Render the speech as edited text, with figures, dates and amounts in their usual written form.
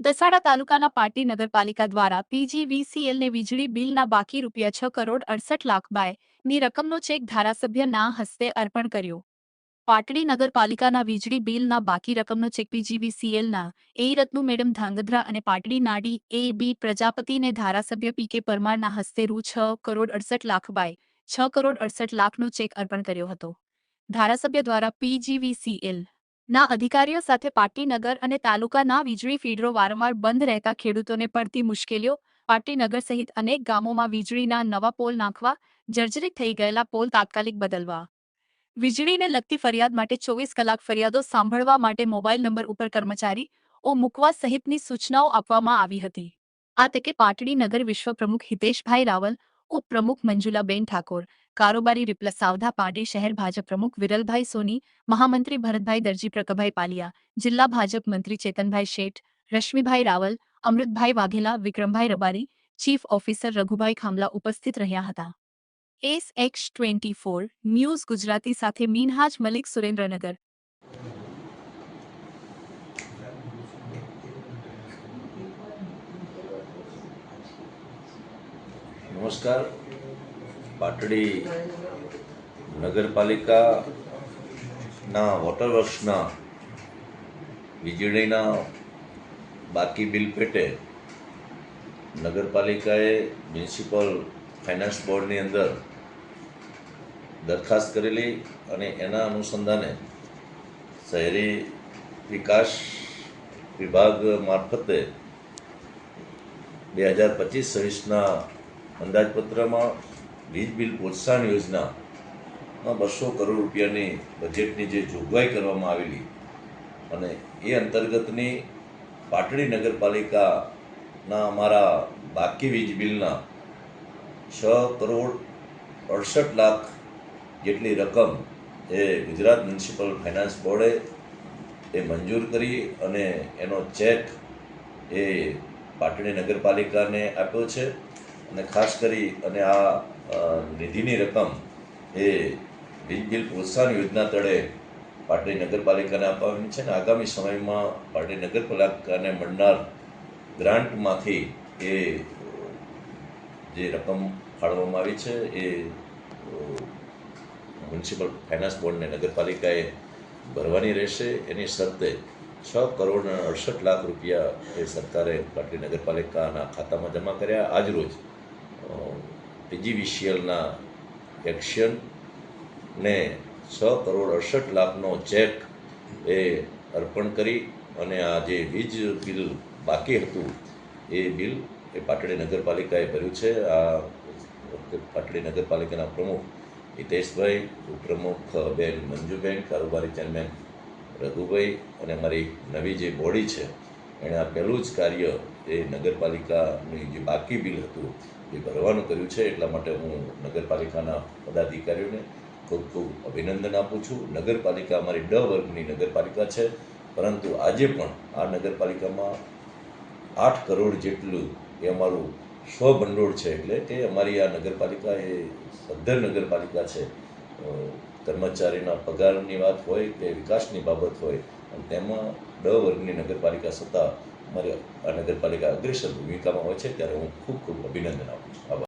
દસાડા તાલુકાના પાટી નગરપાલિકા દ્વારા પીજીવીસીએલને વીજળી બિલના બાકી રૂપિયા 6,68,00,000 ની રકમનો ચેક ધારાસભ્યના હસ્તે અર્પણ કર્યો. પાટડી નગરપાલિકાના વીજળી બિલના બાકી રકમનો ચેક પીજીવીસીએલના રત્નુ મેડમ ધાંગધ્રા અને પાટડી નાડી બી પ્રજાપતિને ધારાસભ્ય પી.કે. પરમારના હસ્તે રૂ. 6,68,00,000નો ચેક અર્પણ કર્યો હતો. ધારાસભ્ય દ્વારા પીજીવીસીએલ ના અધિકારીઓ સાથે પાટીનગર અને તાલુકાના વીજળી ફીડરો વારંવાર બંધ રહેતા ખેડૂતોને પડતી મુશ્કેલીઓ, પાટીનગર સહિત અનેક ગામોમાં વીજળીના નવા પોલ નાખવા, જર્જરિત થઈ ગયેલા પોલ તાત્કાલિક બદલવા, વીજળીને લગતી ફરિયાદ માટે 24 કલાક ફરિયાદો સાંભળવા માટે મોબાઈલ નંબર ઉપર કર્મચારીઓ મૂકવા સહિતની સૂચનાઓ આપવામાં આવી હતી. આ તકે પાટડી નગર વિશ્વ પ્રમુખ હિતેશભાઈ રાવલ, ઉપપ્રમુખ મંજુલાબેન ઠાકોર, કારોબારી રિપલા સાવધા, પાટડી શહેર ભાજપ પ્રમુખ વિરલભાઈ સોની, મહામંત્રી ભરતભાઈ દરજી, પ્રકભાઈ પાલિયા, જિલ્લા ભાજપ મંત્રી ચેતનભાઈ શેઠ, રશ્મિભાઈ રાવલ, અમૃતભાઈ વાઘેલા, વિક્રમભાઈ રબારી, ચીફ ઓફિસર રઘુભાઈ ખામલા ઉપસ્થિત રહ્યા હતા. SX24 ન્યૂઝ ગુજરાતી સાથે મીનહાજ મલિક, સુરેન્દ્રનગર. નમસ્કાર. પાટડી નગરપાલિકાના વોટર વર્ક્સના વીજળીના બાકી બિલ પેટે નગરપાલિકાએ મ્યુનિસિપલ ફાઇનાન્સ બોર્ડની અંદર દરખાસ્ત કરેલી અને એના અનુસંધાને શહેરી વિકાસ વિભાગ મારફતે 2025-26ના અંદાજપત્રમાં વીજ બિલ પ્રોત્સાહન યોજનામાં 200 કરોડ રૂપિયાની બજેટની જે જોગવાઈ કરવામાં આવેલી અને એ અંતર્ગતની પાટડી નગરપાલિકાના અમારા બાકી વીજ બિલના 6,68,00,000 જેટલી રકમ એ ગુજરાત મ્યુનિસિપલ ફાઇનાન્સ બોર્ડે એ મંજૂર કરી અને એનો ચેક એ પાટડી નગરપાલિકાને આપ્યો છે. અને ખાસ કરી અને આ નિધિની રકમ એ વીજ બિલ પ્રોત્સાહન યોજના તળે પાટડી નગરપાલિકાને આપવાની છે અને આગામી સમયમાં પાટડી નગરપાલિકાને મળનાર ગ્રાન્ટમાંથી એ જે રકમ ફાળવવામાં આવી છે એ મ્યુનિસિપલ ફાઇનાન્સ બોર્ડને નગરપાલિકાએ ભરવાની રહેશે. એની શરતે 6,68,00,000 રૂપિયા એ સરકારે પાટડી નગરપાલિકાના ખાતામાં જમા કર્યા. આજરોજ પીજીવીસીએલના એક્શનને 6,68,00,000નો ચેક એ અર્પણ કરી અને આ જે વીજ બિલ બાકી હતું એ બિલ એ પાટડી નગરપાલિકાએ ભર્યું છે. આ વખતે પાટડી નગરપાલિકાના પ્રમુખ હિતેશભાઈ, ઉપપ્રમુખ બેન મંજુબેન, કારોબારી ચેરમેન રઘુભાઈ અને અમારી નવી જે બોડી છે એણે આ પહેલું જ કાર્ય એ નગરપાલિકાનું જે બાકી બિલ હતું એ ભરવાનું કર્યું છે. એટલા માટે હું નગરપાલિકાના પદાધિકારીઓને ખૂબ ખૂબ અભિનંદન આપું છું. નગરપાલિકા અમારી ડ વર્ગની નગરપાલિકા છે, પરંતુ આજે પણ આ નગરપાલિકામાં 8 કરોડ જેટલું એ અમારું સ્વભંડોળ છે. એટલે કે અમારી આ નગરપાલિકા એ સદ્ધર નગરપાલિકા છે. કર્મચારીના પગારની વાત હોય કે વિકાસની બાબત હોય અને તેમાં ડ વર્ગની નગરપાલિકા છતાં અમારી આ નગરપાલિકા અગ્રેસર ભૂમિકામાં હોય છે. ત્યારે હું ખૂબ ખૂબ અભિનંદન આપું છું. આભાર.